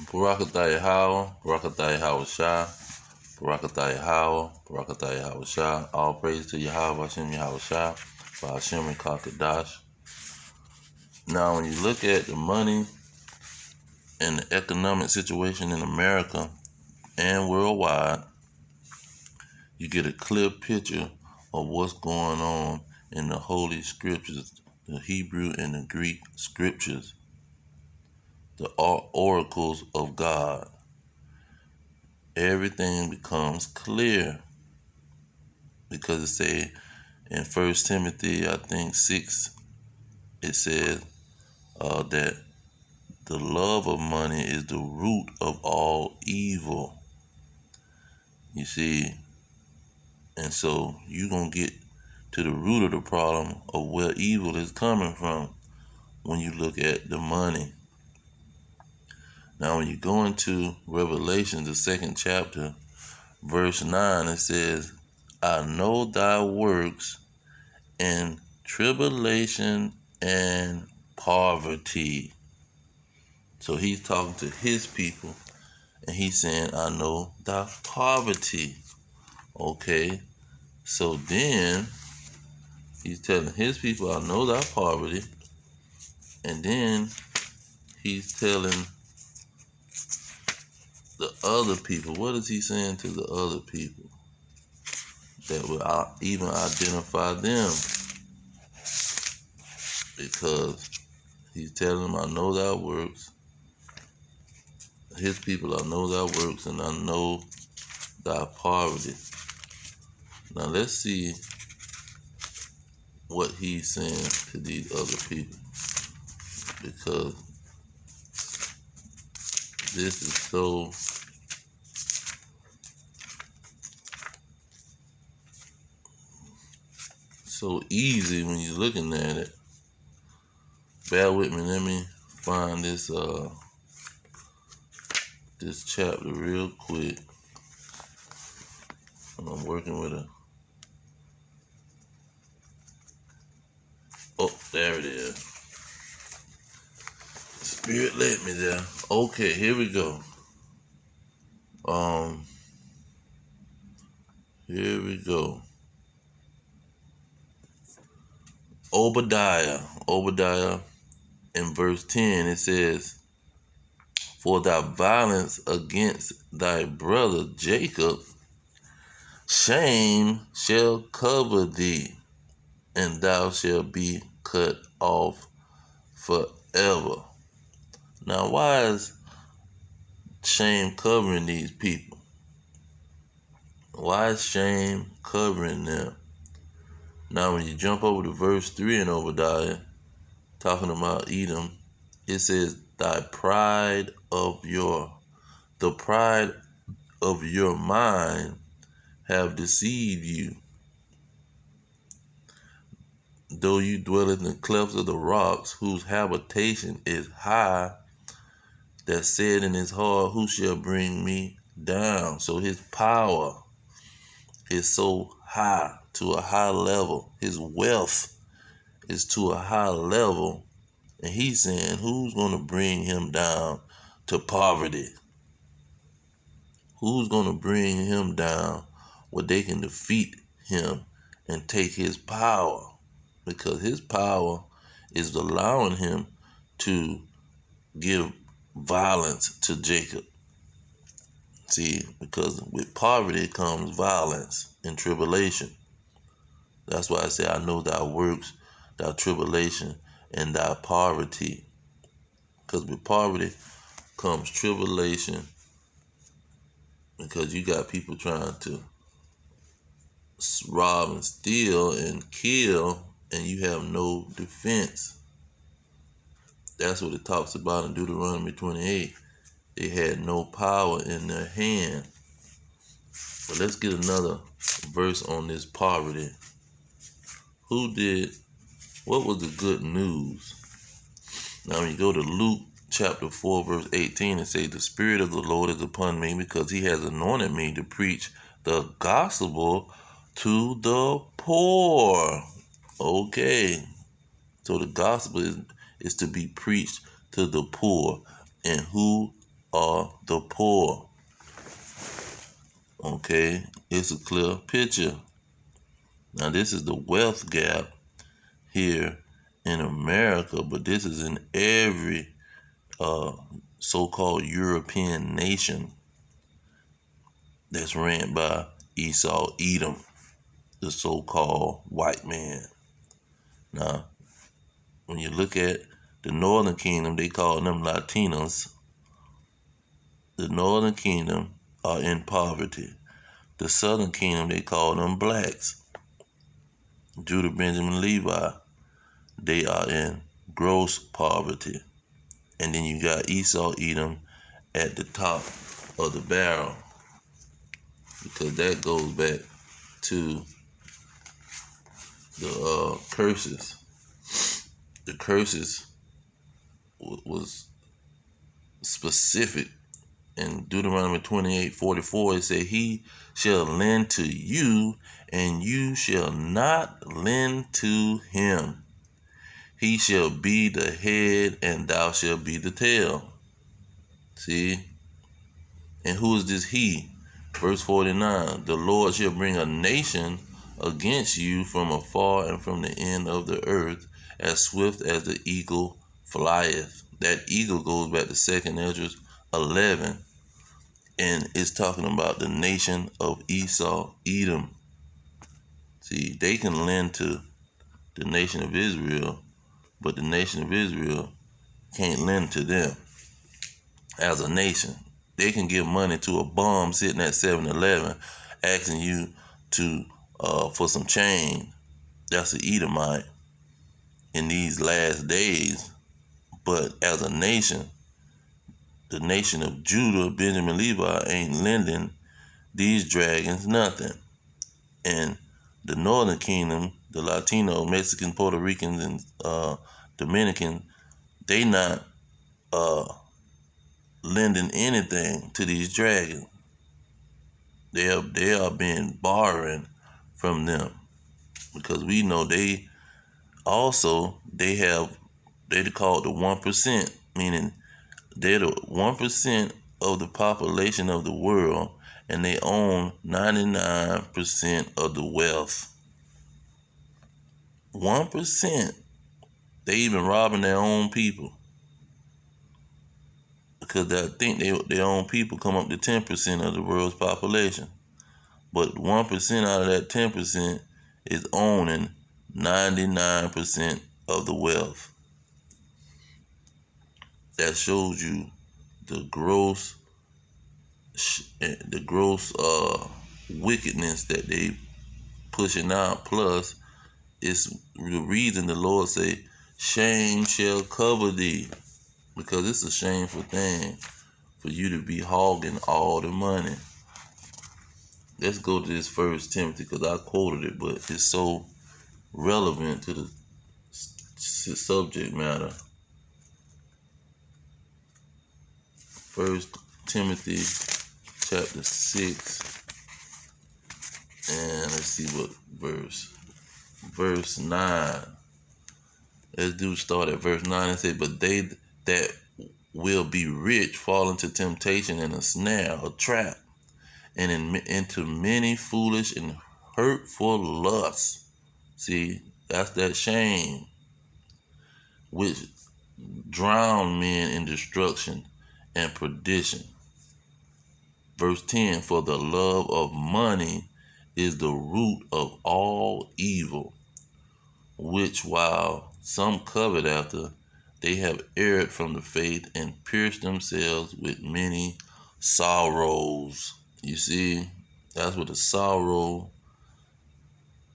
Barakatha Yahweh, Barakatha Yahweh Shah, Barakatha Yahweh, Barakatha Yahweh Shah. All praise to Yahweh, Hashem Yahweh Shah, by Hashem and Kakadash. Now, when you look at the money and the economic situation in America and worldwide, you get a clear picture of what's going on in the Holy Scriptures, the Hebrew and the Greek Scriptures, the oracles of God. Everything becomes clear because it say in 1 Timothy, I think 6, it says that the love of money is the root of all evil. You see, and so you're going to get to the root of the problem of where evil is coming from when you look at the money. Now, when you go into Revelation, the 2nd chapter, verse 9, it says, I know thy works and tribulation and poverty. So he's talking to his people, and he's saying, I know thy poverty. Okay, so then he's telling his people, I know thy poverty. And then he's telling the other people, what is he saying to the other people? That will even identify them. Because he's telling them, I know thy works. His people, I know thy works, and I know thy poverty. Now let's see what he's saying to these other people. Because this is so easy when you're looking at it. Bear with me, let me find this this chapter real quick. I'm working with a there it is. Spirit led me there. Okay, here we go. Here we go. Obadiah in verse 10, it says, for thy violence against thy brother Jacob, shame shall cover thee, and thou shalt be cut off forever. Now, why is shame covering these people? Why is shame covering them? Now, when you jump over to verse 3 in Obadiah, talking about Edom, it says, the pride of your mind have deceived you. Though you dwell in the clefts of the rocks, whose habitation is high, that said in his heart, who shall bring me down? So his power is so high, to a high level. His wealth is to a high level. And he's saying, who's going to bring him down to poverty? Who's going to bring him down where they can defeat him and take his power? Because his power is allowing him to give violence to Jacob. See, because with poverty comes violence and tribulation. That's why I say, I know thy works, thy tribulation, and thy poverty. Because with poverty comes tribulation, because you got people trying to rob and steal and kill, and you have no defense. That's what it talks about in Deuteronomy 28. They had no power in their hand. But let's get another verse on this poverty. What was the good news? Now, when you go to Luke chapter 4, verse 18, it says, the Spirit of the Lord is upon me, because he has anointed me to preach the gospel to the poor. Okay. So the gospel is to be preached to the poor. And who are the poor. Okay, it's a clear picture. Now this is the wealth gap here in America, but this is in every so-called European nation that's ran by Esau, Edom, the so-called white man. Now, when you look at the Northern Kingdom, they call them Latinos. The Northern Kingdom are in poverty. The Southern Kingdom, they call them blacks. Judah, Benjamin, Levi, they are in gross poverty. And then you got Esau, Edom at the top of the barrel, because that goes back to the curses. The curses was specific. In Deuteronomy 28:44, it said, "He shall lend to you, and you shall not lend to him. He shall be the head, and thou shalt be the tail." See? And who is this he? Verse 49, "The Lord shall bring a nation against you from afar and from the end of the earth, as swift as the eagle flieth." That eagle goes back to 2 Ezra 11, and it's talking about the nation of Esau, Edom. See, they can lend to the nation of Israel, but the nation of Israel can't lend to them as a nation. They can give money to a bum sitting at 7-Eleven asking you to for some change. That's an Edomite in these last days. But as a nation, the nation of Judah, Benjamin, Levi ain't lending these dragons nothing. And the Northern Kingdom, the Latino, Mexican, Puerto Ricans, and Dominican, they not lending anything to these dragons. They are being borrowing from them, because we know they call it the 1%, meaning they're the 1% of the population of the world, and they own 99% of the wealth. 1%. They even robbing their own people, because I think their own people come up to 10% of the world's population. But 1% out of that 10% is owning 99% of the wealth. That shows you the gross wickedness that they pushing out. Plus, it's the reason the Lord say, "Shame shall cover thee," because it's a shameful thing for you to be hogging all the money. Let's go to this 1 Timothy, because I quoted it, but it's so relevant to the subject matter. 1 Timothy chapter 6, and let's see what verse 9. Let's start at verse 9 and say, "But they that will be rich fall into temptation and a snare, a trap, and into many foolish and hurtful lusts." See, that's that shame, which drown men in destruction and perdition. Verse 10, "For the love of money is the root of all evil, which while some covet after, they have erred from the faith and pierced themselves with many sorrows." You see, that's where the sorrow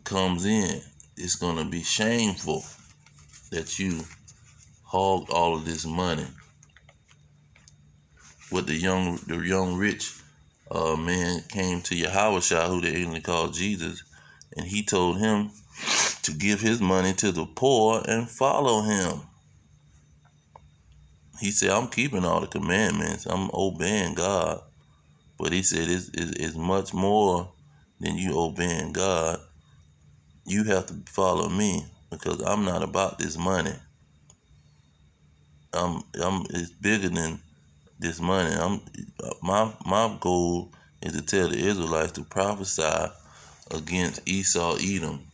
comes in. It's going to be shameful that you hogged all of this money. What the young rich man came to Yahushua, who they only called Jesus, and he told him to give his money to the poor and follow him. He said, "I'm keeping all the commandments. I'm obeying God." But he said, it's much more than you obeying God. You have to follow me, because I'm not about this money. It's bigger than this money. My goal is to tell the Israelites to prophesy against Esau, Edom,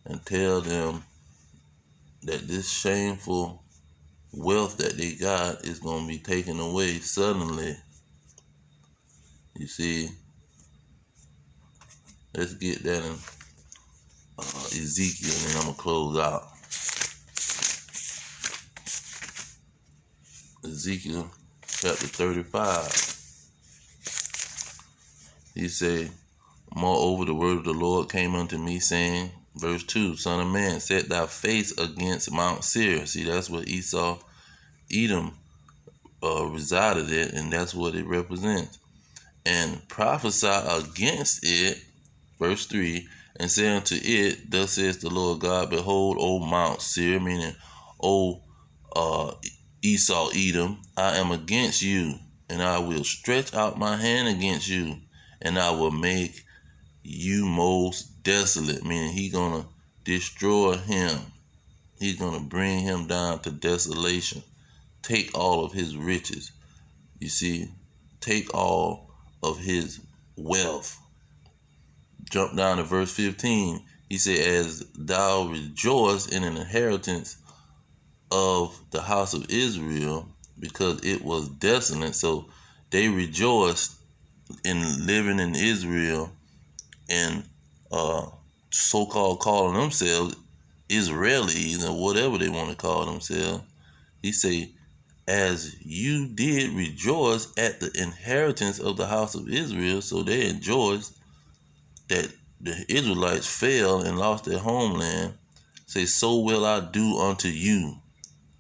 and tell them that this shameful wealth that they got is going to be taken away suddenly. You see, let's get that in Ezekiel, and then I'm going to close out. Ezekiel chapter 35. He said, moreover, the word of the Lord came unto me, saying, verse 2, Son of man, set thy face against Mount Seir. See, that's where Esau, Edom resided at, and that's what it represents. And prophesy against it, verse 3, and say unto it, thus says the Lord God, behold, O Mount Seir, meaning, O Esau, Edom, I am against you, and I will stretch out my hand against you, and I will make you most desolate, meaning he's going to destroy him. He's going to bring him down to desolation. Take all of his riches. You see, take all of his wealth. Jump down to verse 15. He said, as thou rejoice in an inheritance of the house of Israel, because it was desolate. So they rejoiced in living in Israel and so-called calling themselves Israelis or whatever they want to call themselves. He say, as you did rejoice at the inheritance of the house of Israel, so they rejoiced that the Israelites fell and lost their homeland. Say, so will I do unto you.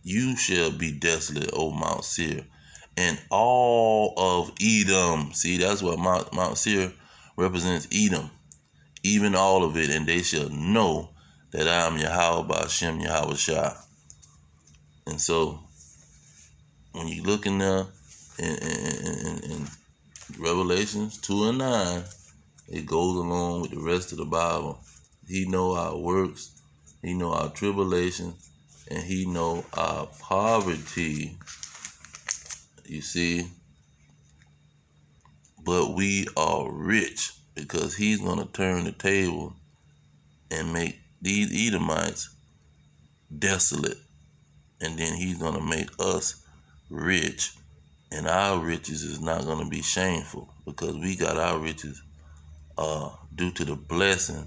You shall be desolate, O Mount Seir, and all of Edom. See, that's what Mount Seir represents, Edom, even all of it, and they shall know that I am Yahweh Ba'ashem Yahweh Shai. And so, when you look in there in Revelations 2 and 9, it goes along with the rest of the Bible. He know our works, he know our tribulations, and he know our poverty. You see, but we are rich because he's going to turn the table and make these Edomites desolate. And then he's going to make us rich. And our riches is not going to be shameful because we got our riches due to the blessing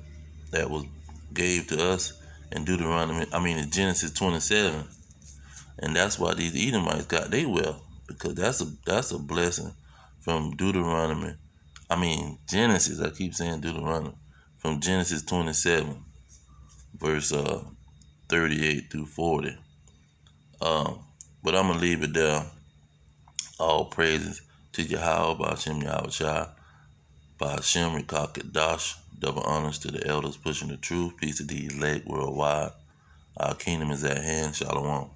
that was gave to us in Genesis 27. And that's why these Edomites got their wealth, because that's a blessing from Genesis. I keep saying Deuteronomy. From Genesis 27, verse 38 through 40. But I'm gonna leave it there. All praises to Yahweh Ba'ashem Yahweh Shai, Ba'ashem Rikah Kadash. Double honors to the elders pushing the truth. Peace to the elect worldwide. Our kingdom is at hand. Shalom.